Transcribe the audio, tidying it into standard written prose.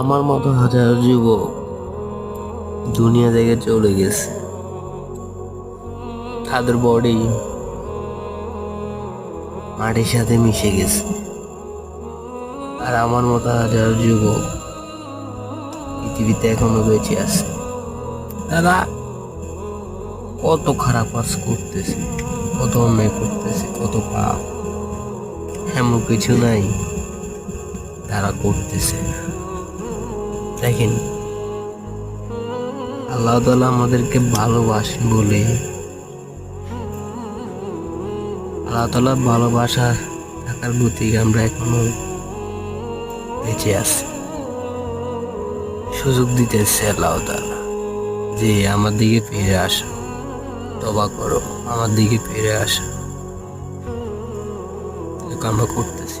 আমার মতো হাজার যুবক দুনিয়া থেকে চলে গেছে, তাদের বডি মাটির সাথে মিশে গেছে। আর আমার মতো হাজার যুবক পৃথিবীতে এখনো বেঁচে আছে। তারা কত খারাপ কাজ করতেছে, কত অন্যায় করতেছে, কত পাপ, এমন কিছু নাই তারা করতেছে। দেখেন, আল্লাহ তাআলা আমাদেরকে ভালোবাসেন বলে, আল্লাহ তাআলার ভালোবাসা থাকার প্রতি আমরা এখনো বেঁচে আছি। সুযোগ দিতেছে আল্লাহ তাআলা যে আমার দিকে ফিরে আসো, তওবা করো, আমার দিকে ফিরে আসো। আমরা করতেছি।